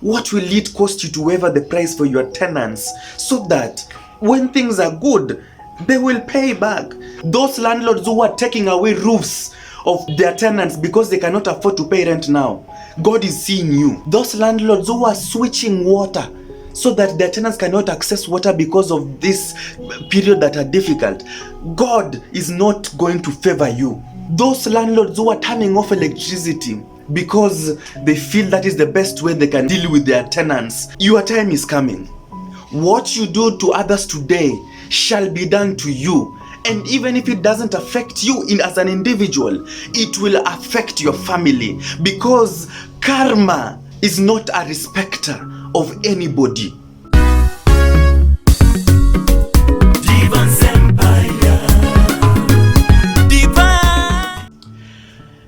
What will it cost you to waiver the price for your tenants so that when things are good, they will pay back? Those landlords who are taking away roofs of their tenants because they cannot afford to pay rent now, God is seeing you. Those landlords who are switching water so that their tenants cannot access water because of this period that are difficult, God is not going to favor you. Those landlords who are turning off electricity because they feel that is the best way they can deal with their tenants, your time is coming. What you do to others today shall be done to you. And even if it doesn't affect you as an individual, it will affect your family, because karma is not a respecter of anybody. Devance Empire. Devance.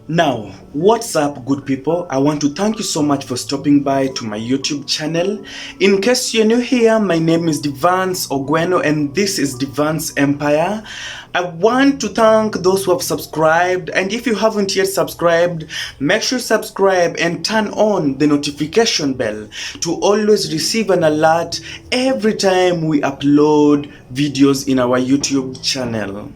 Now, what's up, good people? I want to thank you so much for stopping by to my YouTube channel. In case you're new here, my name is Devance Ogweno and this is Devance Empire. I want to thank those who have subscribed, and if you haven't yet subscribed, make sure you subscribe and turn on the notification bell to always receive an alert every time we upload videos in our YouTube channel.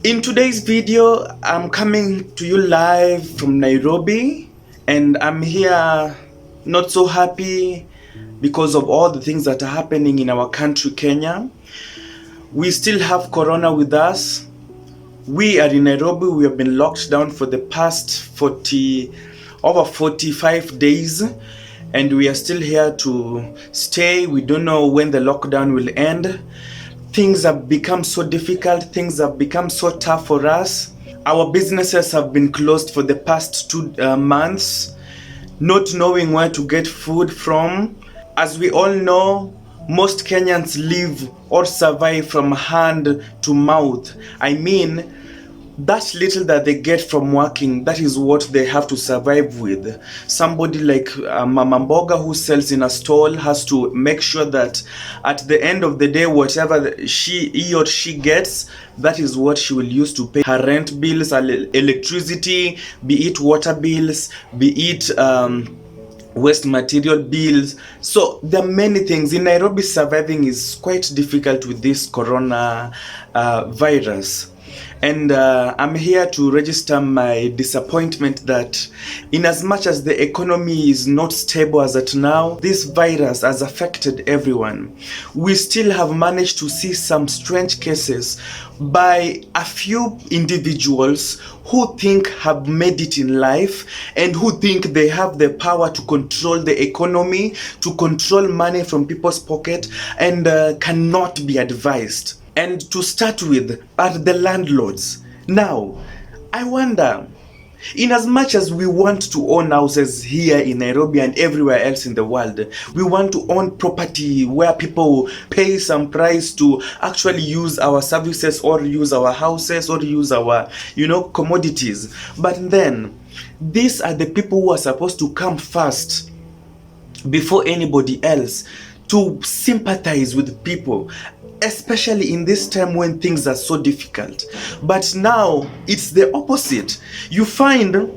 In today's video, I'm coming to you live from Nairobi, and I'm here not so happy because of all the things that are happening in our country, Kenya. We still have Corona with us. We are in Nairobi. We have been locked down for the past over 45 days, and we are still here to stay. We don't know when the lockdown will end. Things have become so difficult, things have become so tough for us. Our businesses have been closed for the past 2 months, not knowing where to get food from. As we all know, most Kenyans live or survive from hand to mouth. I mean, that little that they get from working, that is what they have to survive with. Somebody like Mama Mboga who sells in a stall has to make sure that at the end of the day, whatever he or she gets, that is what she will use to pay her rent bills, her electricity, be it water bills, be it waste material bills. So there are many things. In Nairobi, surviving is quite difficult with this corona virus. And I'm here to register my disappointment that in as much as the economy is not stable as at now, this virus has affected everyone. We still have managed to see some strange cases by a few individuals who think have made it in life and who think they have the power to control the economy, to control money from people's pocket, and cannot be advised. And to start with are the landlords. Now, I wonder, in as much as we want to own houses here in Nairobi and everywhere else in the world, we want to own property where people pay some price to actually use our services or use our houses or use our, commodities. But then, these are the people who are supposed to come first before anybody else to sympathize with people, especially in this time when things are so difficult. But now it's the opposite. You find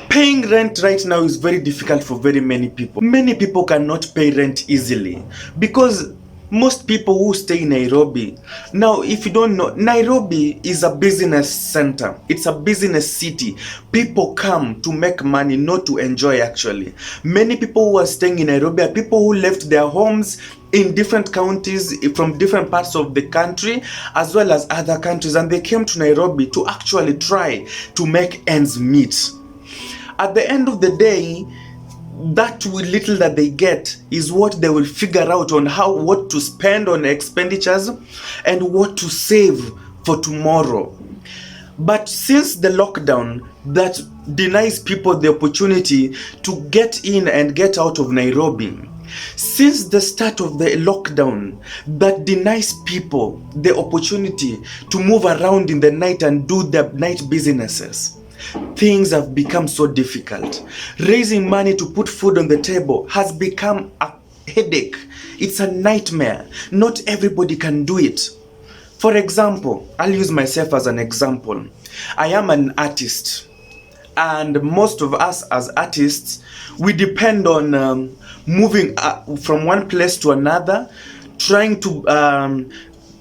paying rent right now is very difficult for very many people. Many people cannot pay rent easily because most people who stay in Nairobi, now if you don't know, Nairobi is a business center. It's a business city. People come to make money, not to enjoy actually. Many people who are staying in Nairobi are people who left their homes in different counties from different parts of the country as well as other countries, and they came to Nairobi to actually try to make ends meet. At the end of the day, that little that they get is what they will figure out on what to spend on expenditures and what to save for tomorrow. But since the lockdown that denies people the opportunity to get in and get out of Nairobi, since the start of the lockdown that denies people the opportunity to move around in the night and do their night businesses, things have become so difficult. Raising money to put food on the table has become a headache. It's a nightmare. Not everybody can do it. For example, I'll use myself as an example. I am an artist, and most of us as artists, we depend on moving from one place to another, trying to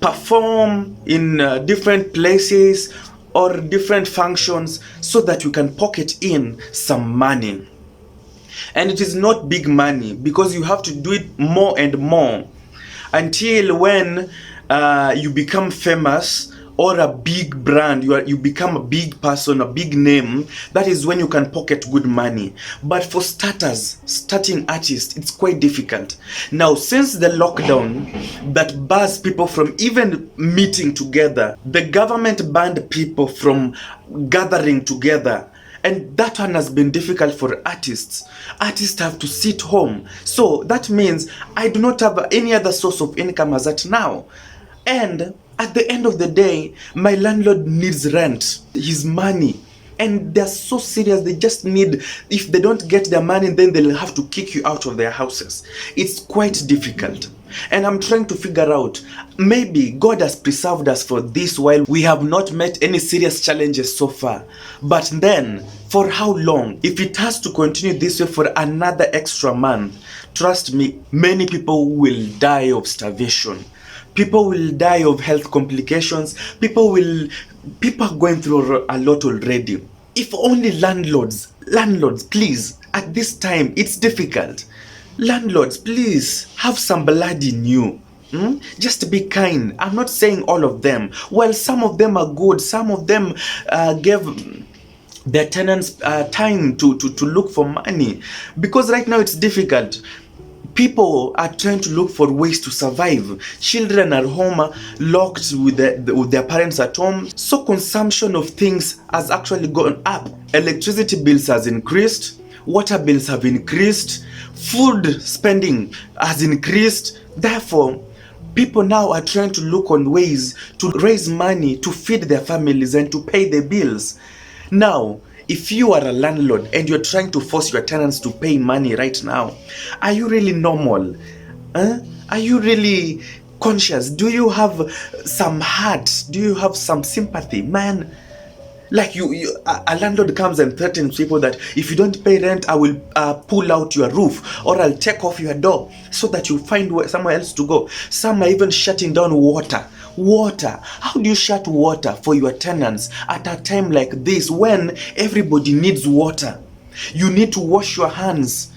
perform in different places or different functions so that you can pocket in some money. And it is not big money, because you have to do it more and more until when you become famous or a big brand, you become a big person, a big name. That is when you can pocket good money. But for starting artists, it's quite difficult. Now, since the lockdown that bars people from even meeting together, the government banned people from gathering together. And that one has been difficult for artists. Artists have to sit home. So that means I do not have any other source of income as at now. And at the end of the day, my landlord needs rent, his money. And they're so serious, they just need, if they don't get their money, then they'll have to kick you out of their houses. It's quite difficult. And I'm trying to figure out, maybe God has preserved us for this while we have not met any serious challenges so far. But then, for how long? If it has to continue this way for another extra month, trust me, many people will die of starvation. People will die of health complications. People are going through a lot already. If only landlords, please, at this time, it's difficult. Landlords, please, have some blood in you. Just be kind. I'm not saying all of them. Well, some of them are good. Some of them gave their tenants time to look for money. Because right now it's difficult. People are trying to look for ways to survive. Children are home, locked with their parents at home. So consumption of things has actually gone up. Electricity bills has increased. Water bills have increased. Food spending has increased. Therefore, people now are trying to look on ways to raise money to feed their families and to pay their bills. Now, if you are a landlord and you're trying to force your tenants to pay money right now, are you really normal? Are you really conscious? Do you have some heart? Do you have some sympathy? Man, like a landlord comes and threatens people that if you don't pay rent, I will pull out your roof, or I'll take off your door so that you find somewhere else to go. Some are even shutting down water. How do you shut water for your tenants at a time like this when everybody needs water? You need to wash your hands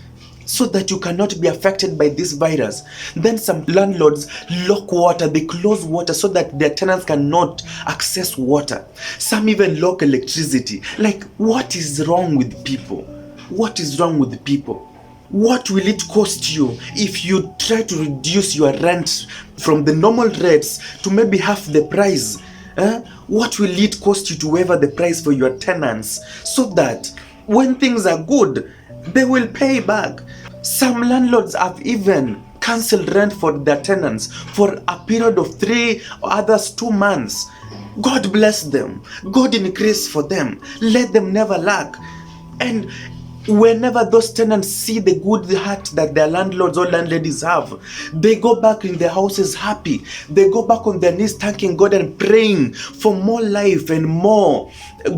so that you cannot be affected by this virus. Then some landlords lock water, they close water so that their tenants cannot access water. Some even lock electricity. Like, what is wrong with people? What is wrong with people? What will it cost you if you try to reduce your rent from the normal rates to maybe half the price? What will it cost you to waive the price for your tenants so that when things are good, they will pay back? Some landlords have even cancelled rent for their tenants for a period of 3 or others 2 months. God bless them. God increase for them. Let them never lack. And whenever those tenants see the good heart that their landlords or landladies have, they go back in their houses happy. They go back on their knees thanking God and praying for more life and more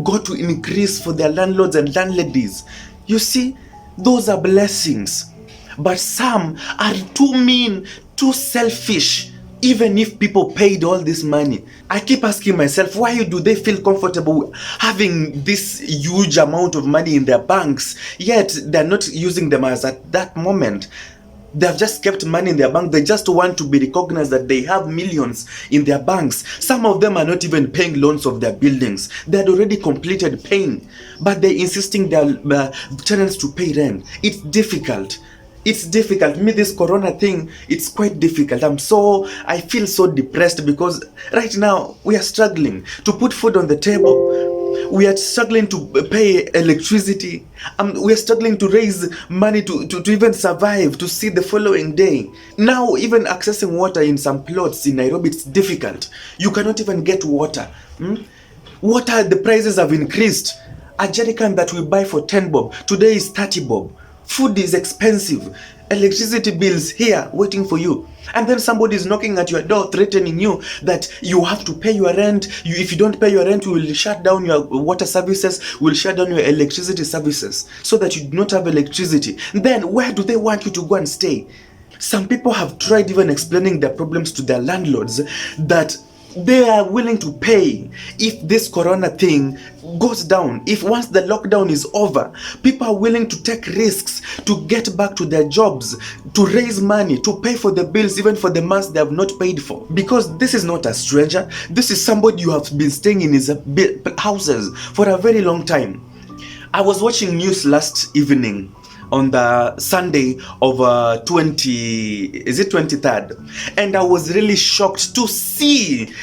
God to increase for their landlords and landladies. You see, those are blessings. But some are too mean, too selfish. Even if people paid all this money, I keep asking myself, why do they feel comfortable having this huge amount of money in their banks, yet they're not using them as at that moment? They've just kept money in their bank. They just want to be recognized that they have millions in their banks. Some of them are not even paying loans of their buildings. They had already completed paying, but they're insisting their tenants to pay rent. It's difficult. It's difficult. Me, this corona thing, it's quite difficult. I feel so depressed because right now we are struggling to put food on the table. We are struggling to pay electricity. We are struggling to raise money to even survive, to see the following day. Now, even accessing water in some plots in Nairobi, it's difficult. You cannot even get water. Water, the prices have increased. A jerrycan that we buy for 10 bob, today is 30 bob. Food is expensive. Electricity bills here waiting for you. And then somebody is knocking at your door threatening you that you have to pay your rent. If you don't pay your rent, we will shut down your water services, we will shut down your electricity services so that you do not have electricity. Then where do they want you to go and stay? Some people have tried even explaining their problems to their landlords that they are willing to pay if this corona thing goes down. If once the lockdown is over, people are willing to take risks to get back to their jobs, to raise money, to pay for the bills, even for the months they have not paid for. Because this is not a stranger. This is somebody you have been staying in his houses for a very long time. I was watching news last evening on the Sunday of 23rd, and I was really shocked to see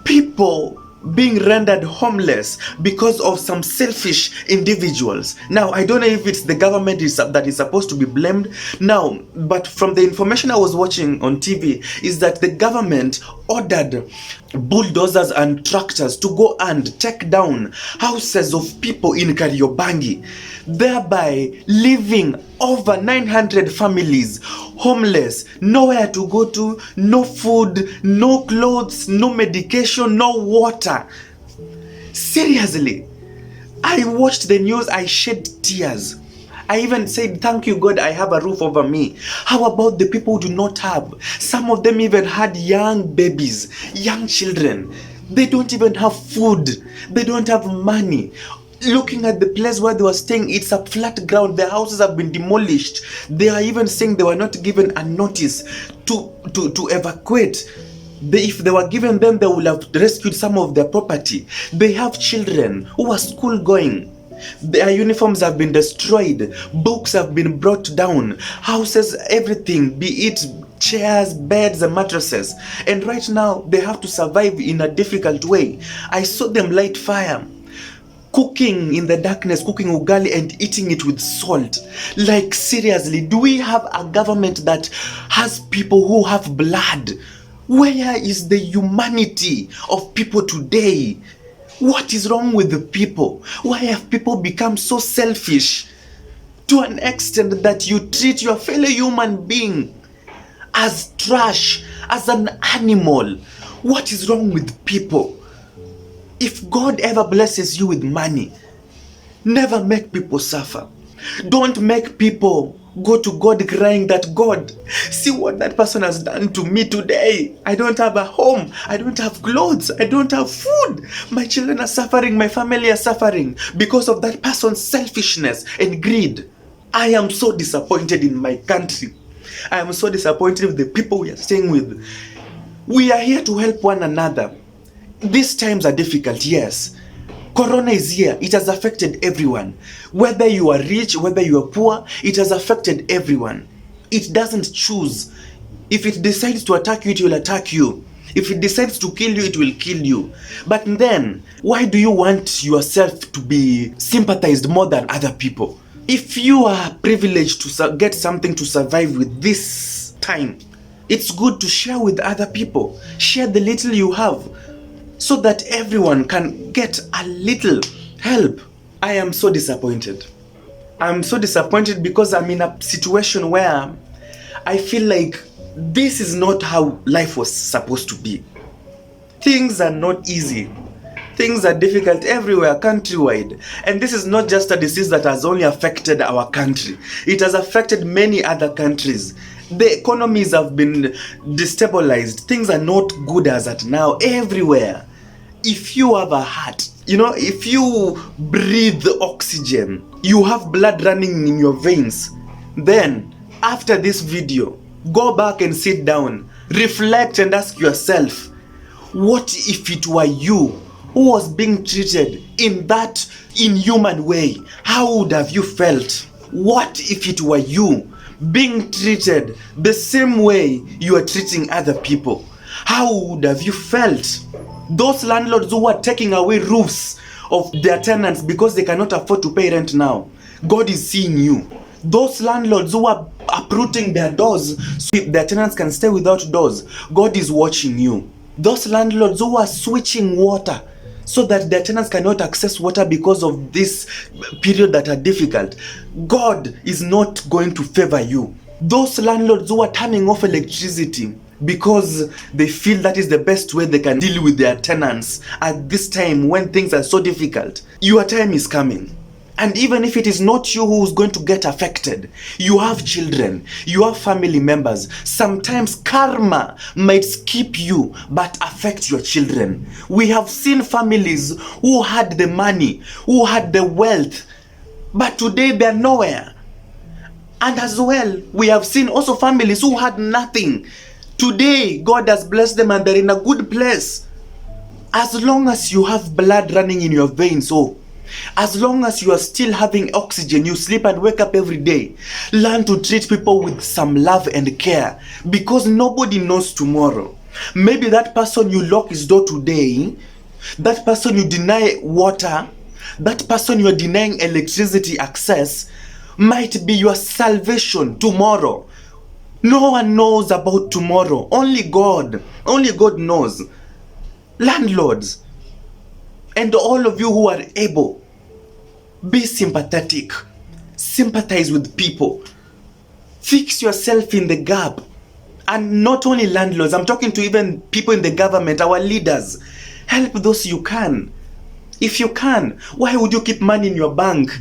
people being rendered homeless because of some selfish individuals. Now, I don't know if it's the government that is supposed to be blamed now, but from the information I was watching on TV is that the government ordered bulldozers and tractors to go and take down houses of people in Kariobangi, thereby leaving over 900 families homeless, nowhere to go to, no food, no clothes, no medication, no water. Seriously, I watched the news, I shed tears. I even said, thank you God, I have a roof over me. How about the people who do not have? Some of them even had young babies, young children. They don't even have food. They don't have money. Looking at the place where they were staying, it's a flat ground. Their houses have been demolished. They are even saying they were not given a notice to evacuate. If they were given them, they would have rescued some of their property. They have children who are school going. Their uniforms have been destroyed. Books have been brought down. Houses, everything, be it chairs, beds, and mattresses. And right now, they have to survive in a difficult way. I saw them light fire, cooking in the darkness, cooking ugali and eating it with salt. Like, seriously, do we have a government that has people who have blood? Where is the humanity of people today? What is wrong with the people? Why have people become so selfish to an extent that you treat your fellow human being as trash, as an animal? What is wrong with people? If God ever blesses you with money, never make people suffer. Don't make people go to God crying that, God, see what that person has done to me today. I don't have a home. I don't have clothes. I don't have food. My children are suffering. My family are suffering because of that person's selfishness and greed. I am so disappointed in my country. I am so disappointed with the people we are staying with. We are here to help one another. These times are difficult, yes. Corona is here. It has affected everyone. Whether you are rich, whether you are poor, it has affected everyone. It doesn't choose. If it decides to attack you, it will attack you. If it decides to kill you, it will kill you. But then, why do you want yourself to be sympathized more than other people? If you are privileged to get something to survive with this time, it's good to share with other people. Share the little you have, so that everyone can get a little help. I am so disappointed. I'm so disappointed because I'm in a situation where I feel like this is not how life was supposed to be. Things are not easy. Things are difficult everywhere, countrywide. And this is not just a disease that has only affected our country. It has affected many other countries. The economies have been destabilized. Things are not good as at now everywhere. If you have a heart, if you breathe oxygen, you have blood running in your veins, then after this video, go back and sit down, reflect and ask yourself, what if it were you who was being treated in that inhuman way? How would have you felt? What if it were you being treated the same way you are treating other people? How would have you felt? Those landlords who are taking away roofs of their tenants because they cannot afford to pay rent now, God is seeing you. Those landlords who are uprooting their doors so their tenants can stay without doors, God is watching you. Those landlords who are switching water so that their tenants cannot access water because of this period that are difficult. God is not going to favor you. Those landlords who are turning off electricity because they feel that is the best way they can deal with their tenants at this time when things are so difficult, your time is coming. And even if it is not you who is going to get affected, you have children, you have family members. Sometimes karma might skip you but affect your children. We have seen families who had the money, who had the wealth, but today they are nowhere. And as well, we have seen also families who had nothing. Today, God has blessed them and they're in a good place. As long as you have blood running in your veins, as long as you are still having oxygen, you sleep and wake up every day, learn to treat people with some love and care, because nobody knows tomorrow. Maybe that person you lock his door today, that person you deny water, that person you are denying electricity access, might be your salvation tomorrow. No one knows about tomorrow. Only God knows. Landlords, and all of you who are able, be sympathetic. Sympathize with people. Fix yourself in the gap. And not only landlords, I'm talking to even people in the government, our leaders. Help those you can. If you can, why would you keep money in your bank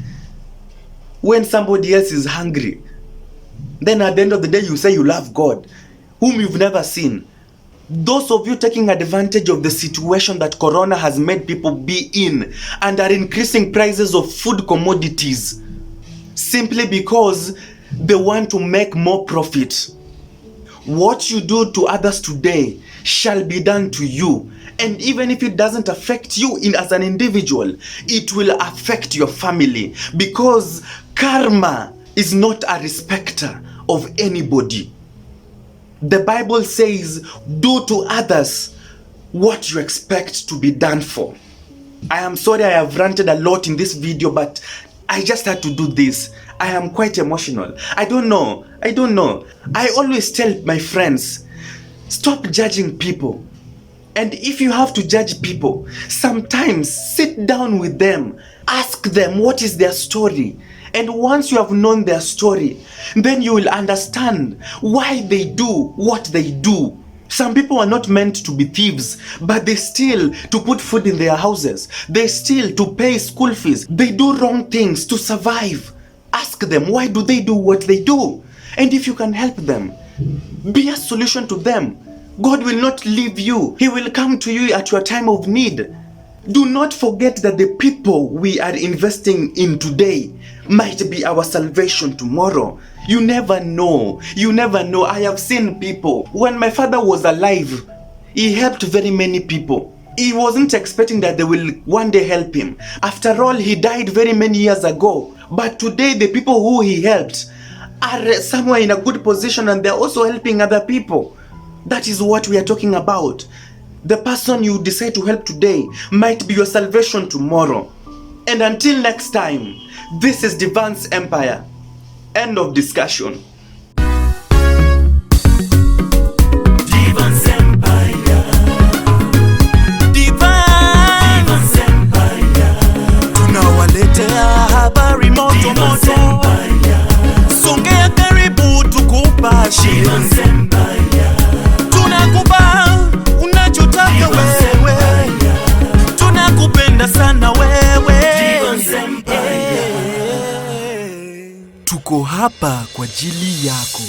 when somebody else is hungry? Then at the end of the day, you say you love God, whom you've never seen. Those of you taking advantage of the situation that Corona has made people be in and are increasing prices of food commodities simply because they want to make more profit. What you do to others today shall be done to you. And even if it doesn't affect you as an individual, it will affect your family, because karma is not a respecter of anybody. The Bible says, do to others what you expect to be done for. I am sorry I have ranted a lot in this video, but I just had to do this. I am quite emotional. I don't know. I always tell my friends, stop judging people. And if you have to judge people, sometimes sit down with them. Ask them what is their story. And once you have known their story, then you will understand why they do what they do. Some people are not meant to be thieves, but they steal to put food in their houses. They steal to pay school fees. They do wrong things to survive. Ask them, why do they do what they do? And if you can help them, be a solution to them. God will not leave you. He will come to you at your time of need. Do not forget that the people we are investing in today might be our salvation tomorrow. You never know. I have seen people. When my father was alive, he helped very many people. He wasn't expecting that they will one day help him. After all, he died very many years ago. But today, the people who he helped are somewhere in a good position, and they're also helping other people. That is what we are talking about. The person you decide to help today might be your salvation tomorrow. And until next time, this is Devance Empire. End of discussion. Devance Empire. Devance Empire. Tunawaletea habari moto moto. Songea karibu tukupashe. Devance Empire. Tunakupa unachotaka wewe. Tunakupenda sana wewe. Tuko hapa kwa ajili yako.